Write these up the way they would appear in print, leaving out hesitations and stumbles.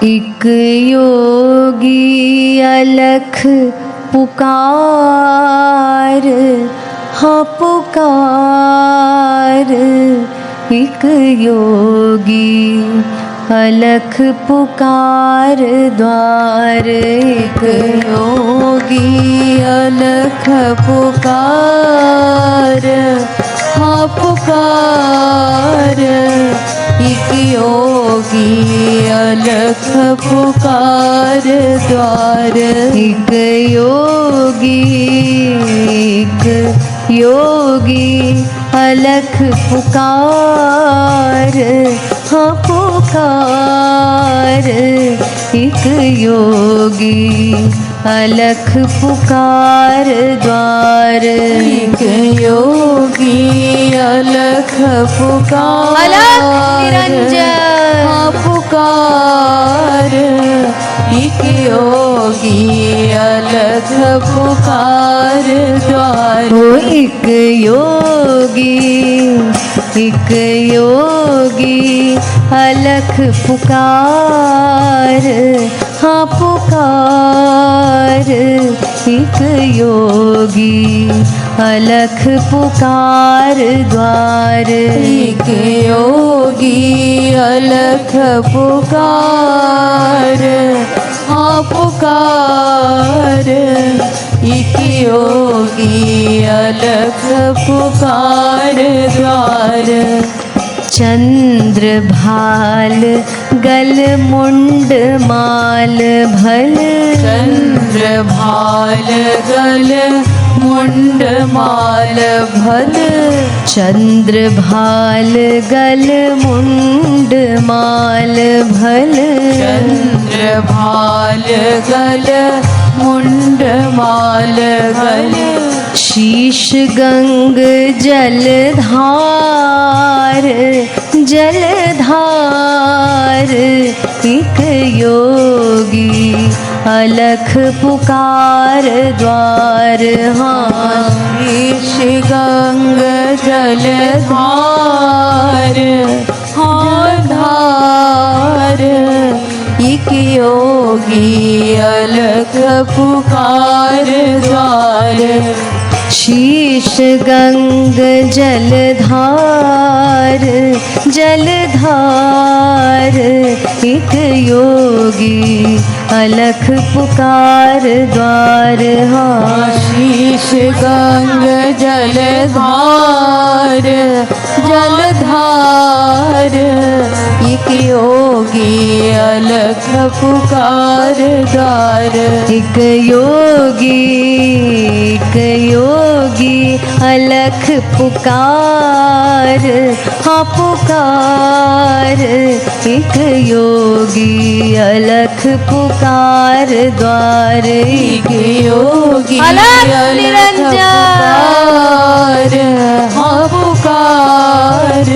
एक योगी अलख पुकार, हाँ पुकार। एक योगी अलख पुकार द्वार, एक योगी अलख पुकार, हाँ पुकार। एक योगी अलख पुकार द्वार, एक योगी अलख पुकार, हाँ पुकार। एक योगी अलख पुकार द्वार, एक योगी अलख पुकार, अलख निरंजन हाँ पुकार। एक योगी अलख पुकार द्वार, एक योगी अलख पुकार, हाँ पुकार। एक योगी अलख पुकार द्वार, एक योगी अलख पुकार, हाँ पुकार। एक योगी अलख पुकार द्वार। चंद्रभाल गल मुंड माल भल, चंद्रभाल गल मुंड माल भल। चंद्रभाल गल मुंड माल भल, चंद्रभाल गल मुंड माल गल। शीश गंग जलधार, जलधार। एक योगी अलख पुकार द्वार, हाँ। शीश गंग जलधार, हाँ धार। एक योगी अलख पुकार द्वार। शीश गंग जलधार, जलधार। एक योगी अलख पुकार द्वार, हाँ। शीश गंग जलधार, जलधार। एक योगी अलख पुकार द्वार, एक योगी अलख पुकार, हाँ पुकार। एक योगी अलख पुकार द्वार, एक योगी अलख निरंजन हाँ पुकार।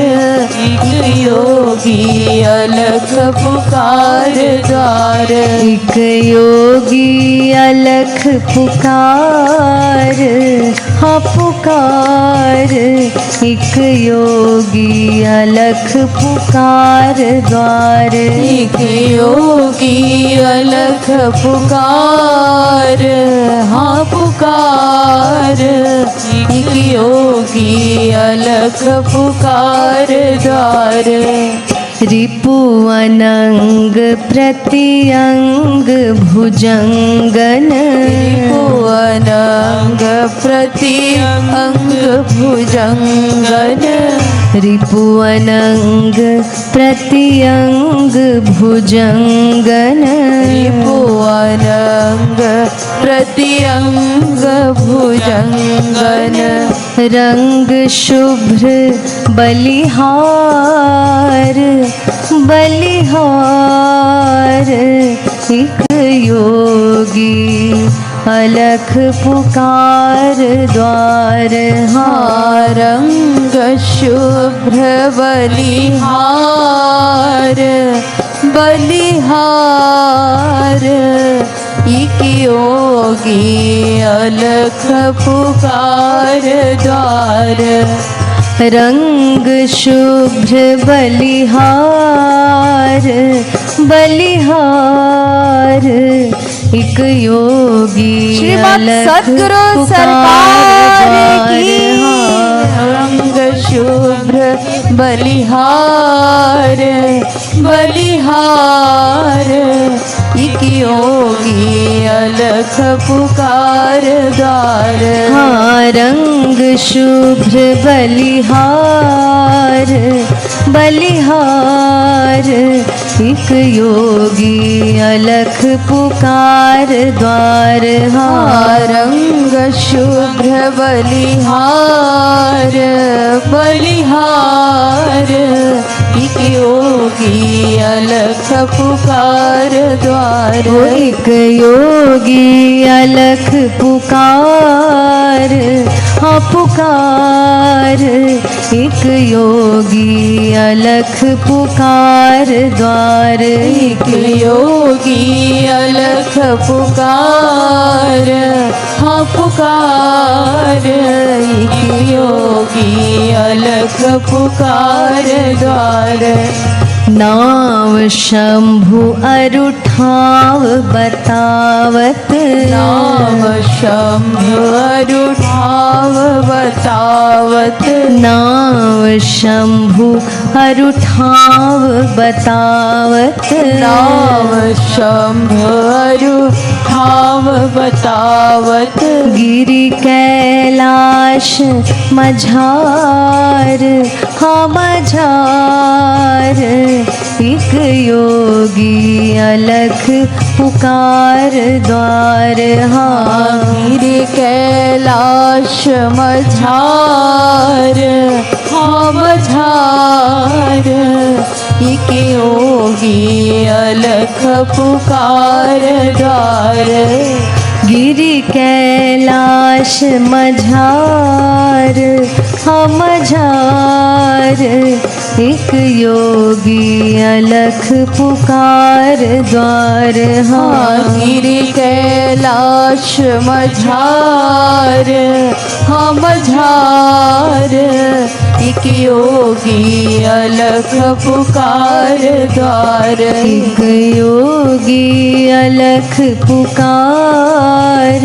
एक योगी अलख पुकार द्वार, एक योगी अलख पुकार, हाँ पुकार। एक योगी अलख पुकार द्वार, एक योगी अलख पुकार, हाँ पुकार। एक योगी अलख पुकार द्वार। रिपु अनंग प्रत्यंग भुजंगन, रिपु अनंग प्रत्यंग भुजंगन। रिपु अनंग प्रत्यंग भुजंगन, रिपु अनंग प्रत्यंग भुजंगन। रंग शुभ्र बलिहार, बलिहार। एक योगी अलख पुकार द्वार, हाँ। रंग शुभ्र बलिहार, बलिहार। एक योगी अलख पुकार द्वार, रंग शुभ्र बलिहार, बलिहार एक योगी श्रीमद् अलख सद्गुरु पुकार सरकार की। रंग शुभ्र बलिहार बलिहार एक योगी अलख पुकार द्वार। हाँ रंग शुभ्र बलिहार बलिहार एक योगी अलख पुकार द्वार। हाँ रंग शुभ्र बलिहार बलिहार एक योगी अलख पुकार द्वार। एक योगी अलख पुकार हाँ पुकार एक योगी अलख पुकार द्वार। एक योगी अलख पुकार हाँ पुकार एक योगी अलख पुकार द्वार। नाव शंभु अरुठाव बतावत नाव शंभु अरुठाव बतावत नाव शंभु अरुठाव बतावत नाव शंभु अरुठाव बतावत। गिरि कैलाश मझार हाँ मझार एक योगी अलख पुकार द्वार। हाँ गिरि कैलाश मझार हाँ मझार एक योगी अलख पुकार द्वार। गिरि कैलाश मझार हाँ मझार एक योगी अलख पुकार द्वार। हाँ गिरि कैलाश मझार हाँ मझार एक योगी अलख पुकार द्वार। एक योगी अलख पुकार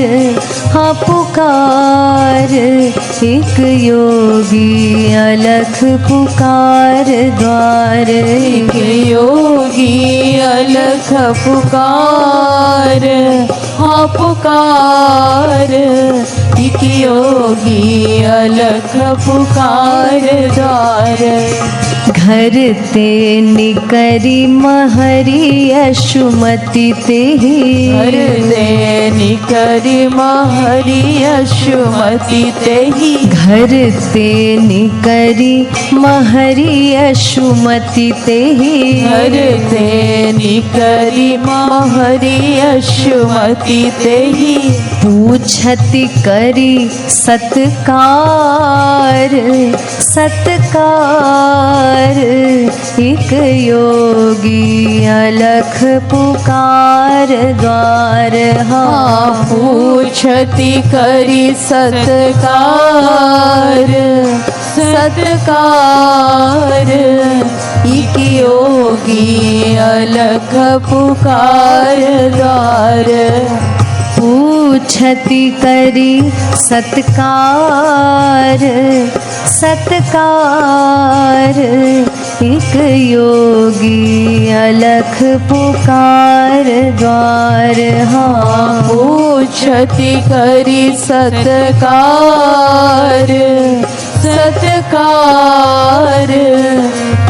हाँ पुकार एक योगी अलख पुकार द्वार। एक योगी अलख पुकार हाँ पुकार एक योगी अलख पुकार द्वार। घर ते निकरी महरी अशुमति तेहि घर ते निकरी महरी अशुमति तेहि घर ते निकरी महरी अशुमति तेहि घर ते निकरी महरी अशुमति तेहि। पूछति करी सत्कार सत्कार एक योगी अलख पुकार द्वार। हाँ पूछति करी सत्कार सत्कार एक योगी अलख पुकार द्वार। पूछति करी सत्कार सत्कार एक योगी अलख पुकार द्वार। हाँ पूछति करी सत्कार सत्कार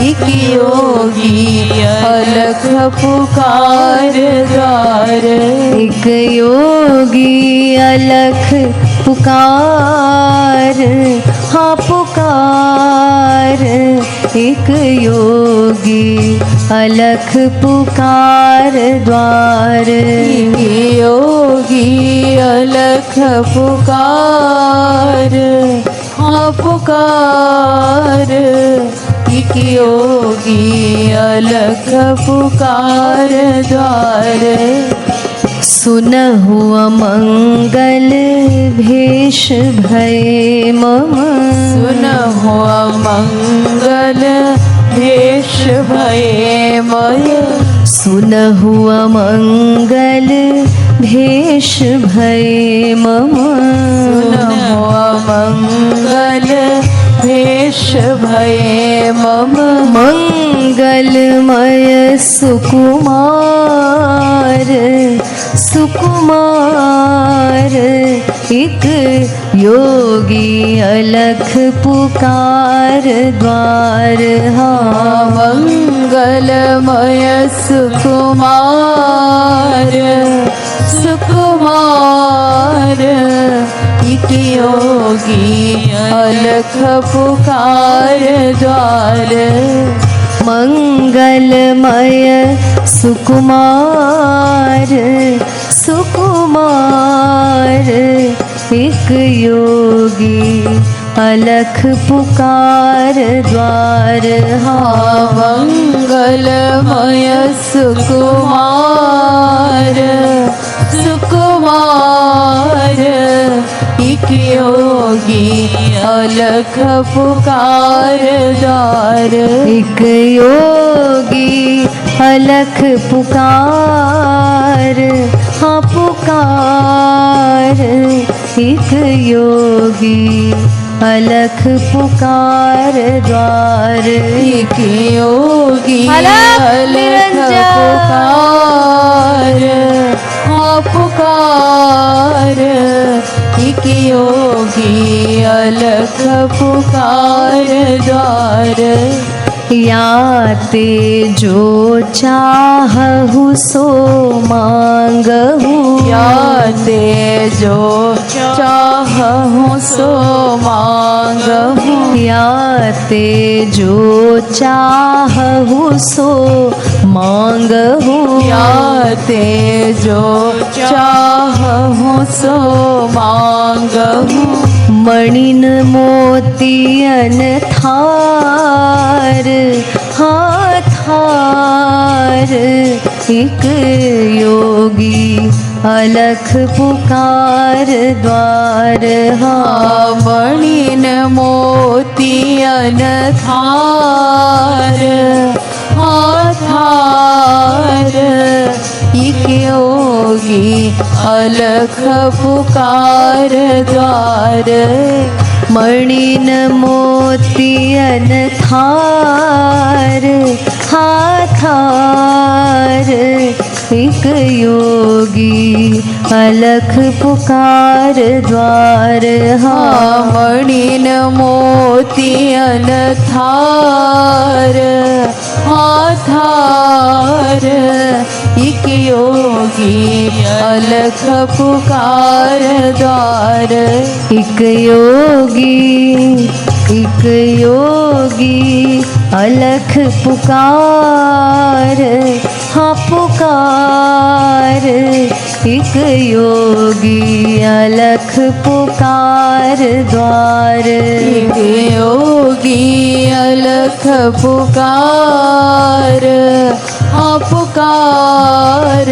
एक योगी अलख पुकार द्वार। एक योगी अलख पुकार हाँ पुकार एक योगी अलख पुकार द्वार। योगी अलख पुकार हाँ पुकार एक योगी अलख पुकार द्वार। सुनहु अमंगल भेष भये मम सुनहु अमंगल भेष भये मय सुनहु अमंगल भेष भये मम। सुनहु अमंगल भेष भये मम। मंगलमय सुकुमार सुकुमार एक योगी अलख पुकार द्वार। हाँ मंगलमय सुकुमार सुकुमार एक योगी अलख पुकार द्वार। मंगलमय सुकुमार सुकुमार एक योगी अलख पुकार द्वार। हाँ मंगलमय सुकुमार सुकुमार एक योगी अलख पुकार द्वार। एक योगी अलख पुकार। हाँ पुकार एक योगी अलख पुकार द्वार। एक योगी अलख पुकार। हाँ पुकार एक योगी अलख पुकार द्वार। याते जो चाहहु सो मांगहु। याते जो चाहहु सो मांगहु। याते जो चाहहु सो मांगहु। याते जो चाहहु सो मांगहु। मणिन मोतियन थार। हाँ थार एक योगी अलख पुकार द्वार। हाँ मणिन मोतियन थार। हाँ थार एक योगी अलख पुकार द्वार। मणिन मोतियन थार। हाँ थार एक योगी अलख पुकार द्वार। हाँ मणिन मोतियन थार। हाँ थार एक योगी अलख पुकार द्वार। एक योगी अलख पुकार। हाँ पुकार एक योगी अलख पुकार द्वार। एक योगी अलख पुकार। हाँ पुकार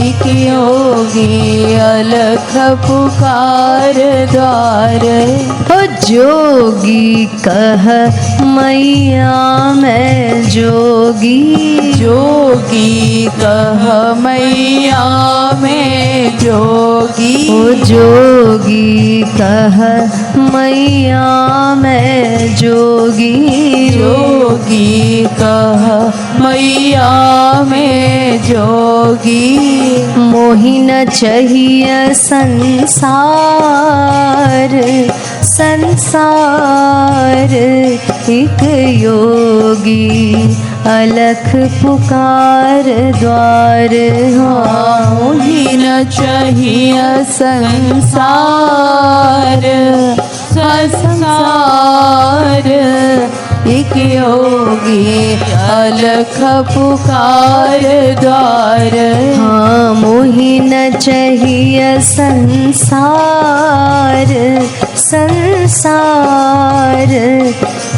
एक योगी अलख पुकार द्वार। जोगी कह मैया मैं जोगी। जोगी कह मैया मैं जोगी। ओ जोगी कह मैया मैं जोगी। जोगी कह मैया मैं जोगी। मोहि न चाहिए संसार संसार एक योगी अलख पुकार द्वार। हाँ मोहि न चाहिए संसार संसार एक योगी अलख पुकार द्वार। हाँ मोहि न चाहिए संसार संसार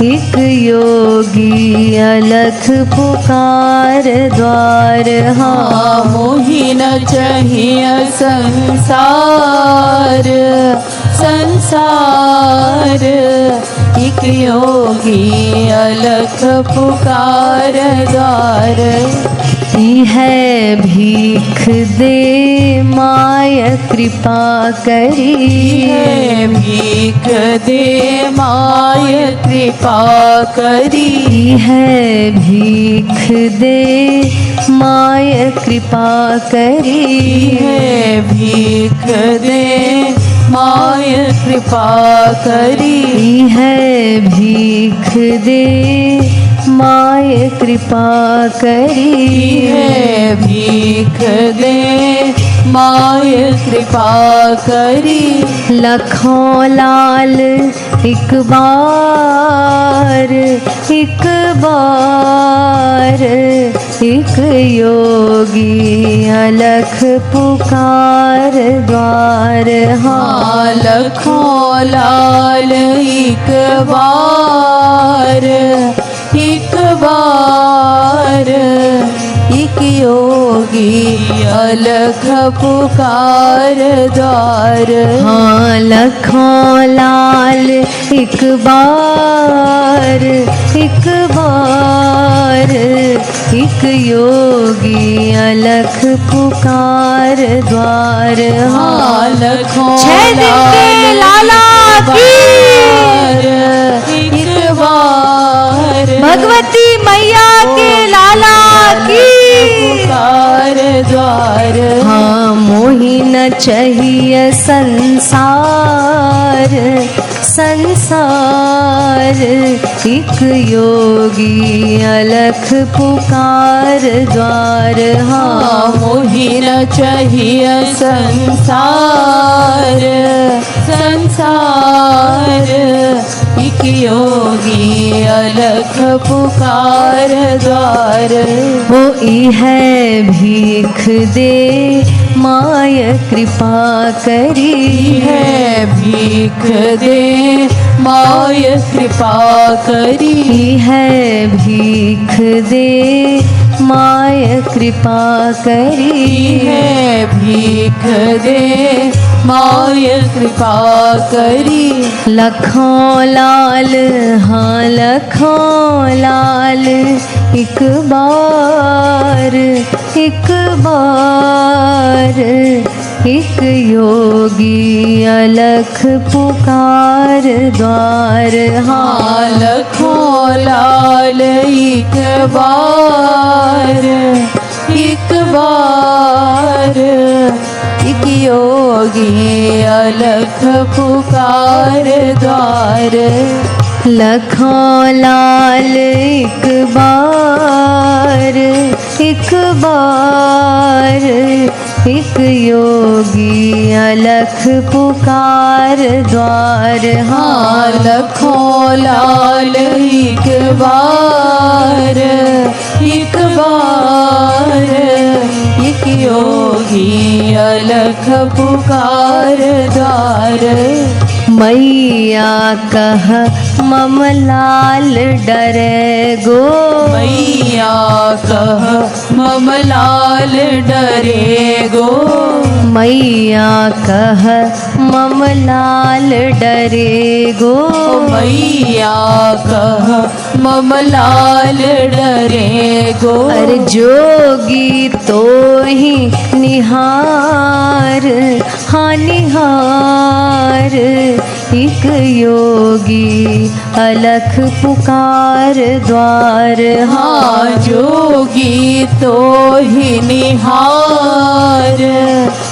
एक योगी अलख पुकार द्वार। हाँ मोहि न चाहिए संसार संसार एक योगी अलख पुकार द्वार। है भीख दे माय कृपा करी है भीख दे माय कृपा करी है भीख दे माय कृपा करी है भीख दे माय कृपा करी है भीख दे माय कृपा करी है भीख दे माय कृपा करी लखों लाल एक बार एक योगी अलख पुकार द्वार हाँ लखों लाल एक बार एक योगी अलख पुकार द्वार हाँ लखों लाल एक बार एक योगी अलख पुकार द्वार हाँ लखों छह दिन के लाला की एक बार भगवती मैया के लाला की पुकार द्वार हाँ मोहि न चाहिए संसार एक योगी अलख पुकार द्वार हाँ मोहि न चाहिए संसार एक योगी अलख पुकार द्वार वो है भीख दे माय कृपा करी है भीख दे माय कृपा करी है भीख दे माय कृपा करी है भीख दे माय कृपा करी लखों लाल हाँ लखों लाल एक बार एक योगी अलख पुकार द्वार हाँ लखों लाल एक बार एक योगी अलख पुकार द्वार लखों लाल एक बार एक योगी अलख पुकार द्वार हाँ लखों लाल एक बार एक योगी अलख पुकार द्वार मैया कह मम लाल डरे गो मैया कह मम लाल डरे गो मैया कह मम लाल डरे गो मैया कह मम लाल डरे गो अरे जोगी तो ही निहार हाँ निहार एक योगी अलख पुकार द्वार हाँ जोगी तो ही निहार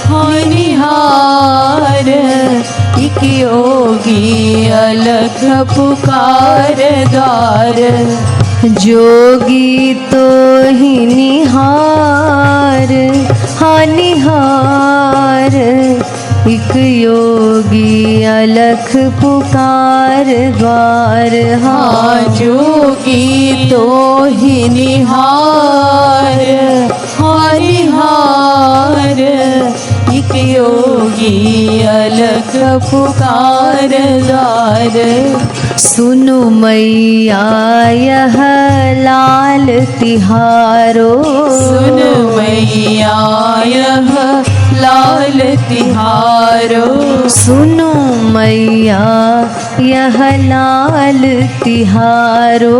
हाँ निहार एक योगी अलख पुकार द्वार जोगी तो ही निहार हाँ निहार एक योगी अलख पुकार द्वार हाँ जोगी तो ही निहार हाँ निहार एक योगी अलख पुकार द्वार सुनु मैया यह लाल तिहारो सुन मैया यह लाल तिहारो सुनु मैया यह लाल तिहारो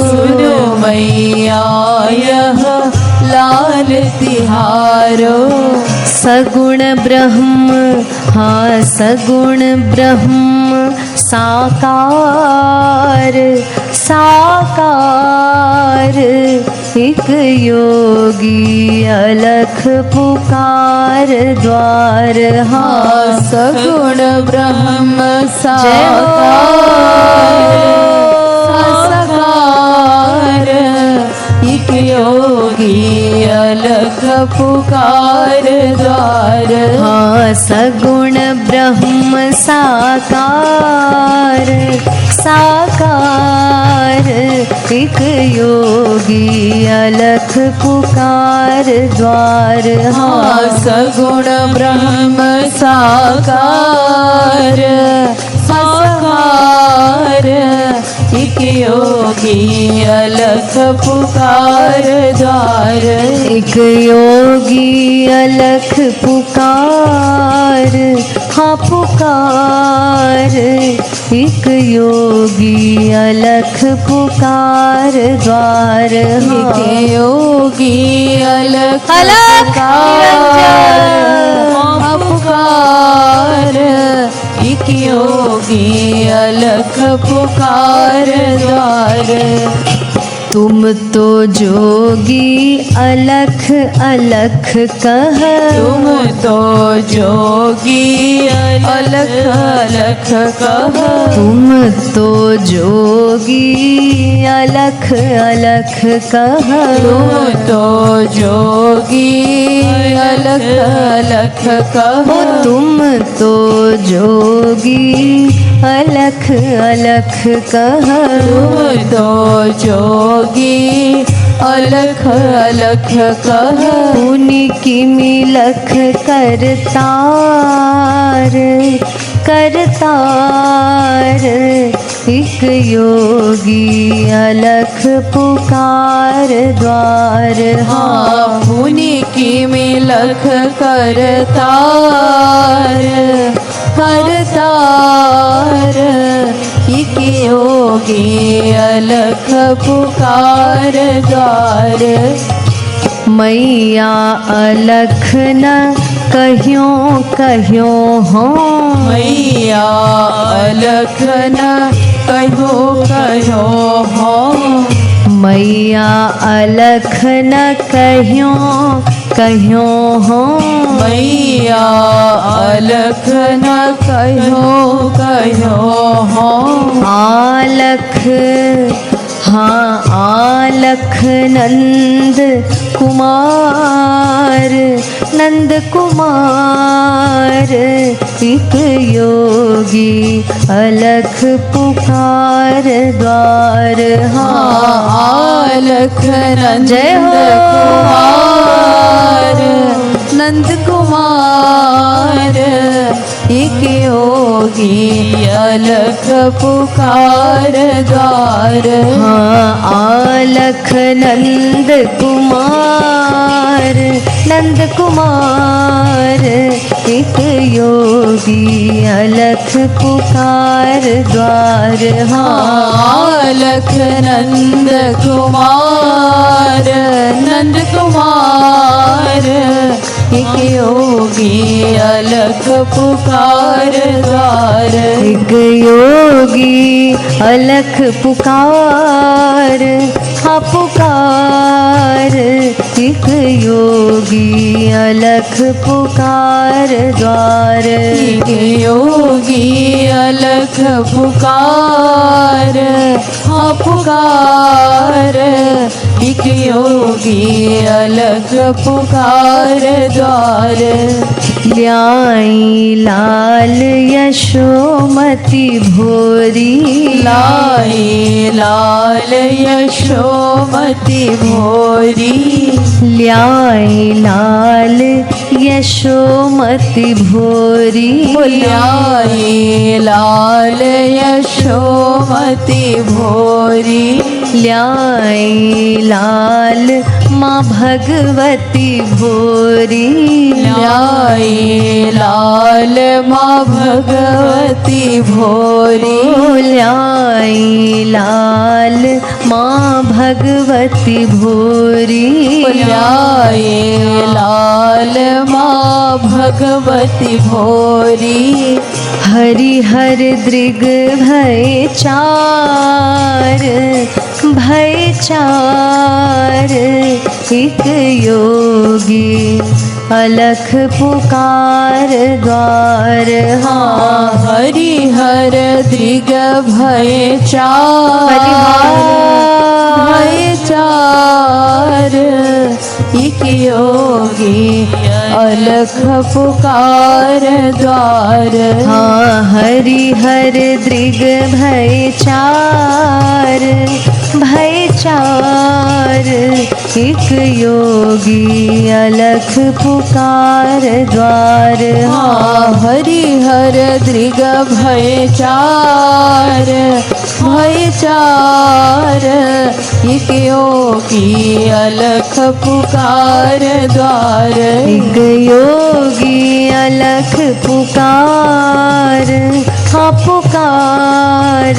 सुन मैया यह लाल तिहारो। सगुण ब्रह्म हाँ सगुण ब्रह्म साकार साकार एक योगी अलख पुकार द्वार हाँ सगुण ब्रह्म जय हो। साकार एक योगी अलख पुकार द्वार हाँ सगुण ब्रह्म साकार साकार एक योगी अलख पुकार द्वार हाँ सगुण ब्रह्म साकार साकार एक योगी अलख पुकार द्वार एक योगी अलख पुकार हाँ पुकार एक योगी अलख पुकार द्वार एक हाँ योगी अलख पुकार एक योगी अलख पुकार द्वार तुम तो जोगी अलख अलख कह तुम तो जोगी अलख अलख कह तुम तो जोगी अलख अलख कह तुम तो जोगी अलख अलख कह तुम तो जोगी अलख अलख कह तुम तो जोगी अलख अलख कह पुनि की मिलख करतार करतार एक योगी अलख पुकार द्वार हाँ पुनि की मिलख करतार करतार एक योगी अलख पुकार द्वार मैया अलख न कहियो कहियो हो मैया अलख न कहो कहो हो मैया अलख न कहियो कहियो हो मैया अलख न कहो कहो हो आलख हाँ आलख नंद कुमार नंद कुमार एक योगी अलख पुकार द्वार हाँ आलख नंद जय हो। कुमार नंद कुमार एक योगी अलख पुकार द्वार हाँ आलख नंद कुमार नंद कुमार एक योगी अलख पुकार द्वार हाँ आलख नंद कुमार नंद कुमार एक योगी अलख पुकार द्वार एक योगी अलख पुकार हाँ पुकार एक योगी अलख पुकार द्वार एक योगी अलख पुकार हाँ पुकार एक योगी अलख पुकार द्वार ल्याई लाल यशोमती भोरी लाई लाल यशोमती भोरी ल्याई लाल यशोमती भोरी लाई लाल यशोमती भोरी ल्याई लाल माँ भगवती भोरी लाई लाल माँ भगवती भोरी ल्याई लाल माँ भगवती भोरी ल्याए लाल माँ भगवती भोरी। हरि हर दृग भय चार, भय चार। एक योगी अलख पुकार द्वार। हाँ हरि हर दृग भय चार, भय चार। एक योगी अलख पुकार द्वार। हाँ हरि हर दृग भय चार, भय चार। एक योगी अलख पुकार द्वार। हाँ हरि हर दृग भय चार, भय चार। एक योगी अलख पुकार द्वार। एक योगी अलख पुकार, हाँ पुकार।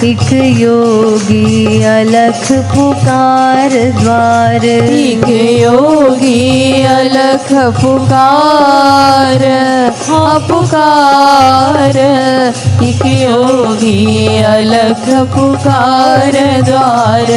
एक योगी अलख पुकार द्वार। एक योगी अलख पुकार, हाँ पुकार। एक योगी अलख पुकार द्वार।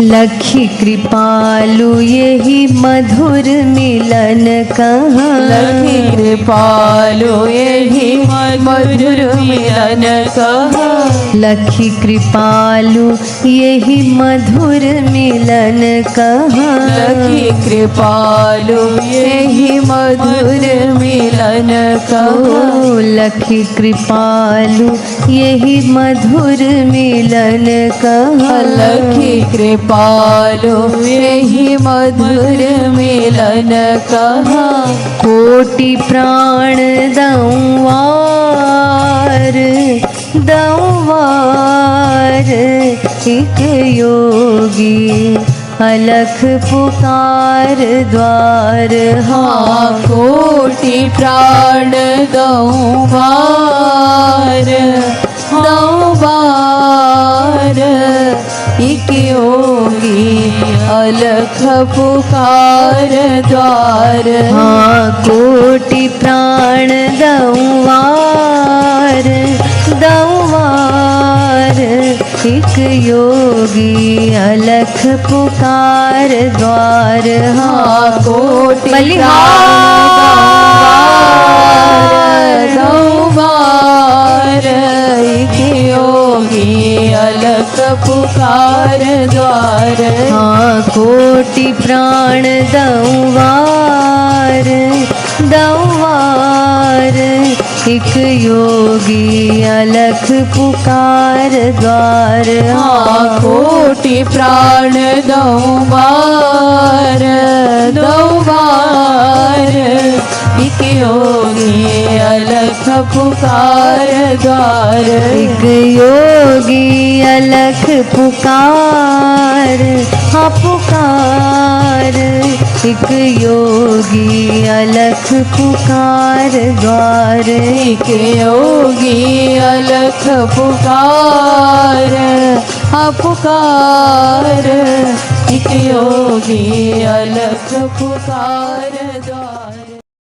लखी कृपालु यही मधुर मिलन कहाँ। लखी कृपालु यही मधुर मिलन कहाँ। लखी कृपालु यही मधुर मिलन कहाँ। लखी कृपालु यही मधुर मिलन कहाँ। लखी कृपालु यही मधुर मिलन कहाँ। लखी कृपालु यही मधुर मिलन कहाँ। कोटि प्राण दौवार, दौवार। एक योगी अलख पुकार द्वार। हाँ कोटि प्राण दौवार, दौवार। एक योगी अलख पुकार द्वार। हाँ कोटि प्राण दौवार, दौवार। एक योगी अलख पुकार द्वार। हाँ कोटि दौवार। एक योगी अलख पुकार द्वार। हाँ कोटि प्राण दौवार, दौवार। एक योगी अलख पुकार द्वार। हाँ कोटि प्राण दौवार, दौवार। एक योगी अलख पुकार द्वार। एक योगी अलख पुकार, हाँ पुकार। एक योगी अलख पुकार द्वार। एक योगी अलख पुकार, हाँ पुकार। एक योगी अलख पुकार द्वार।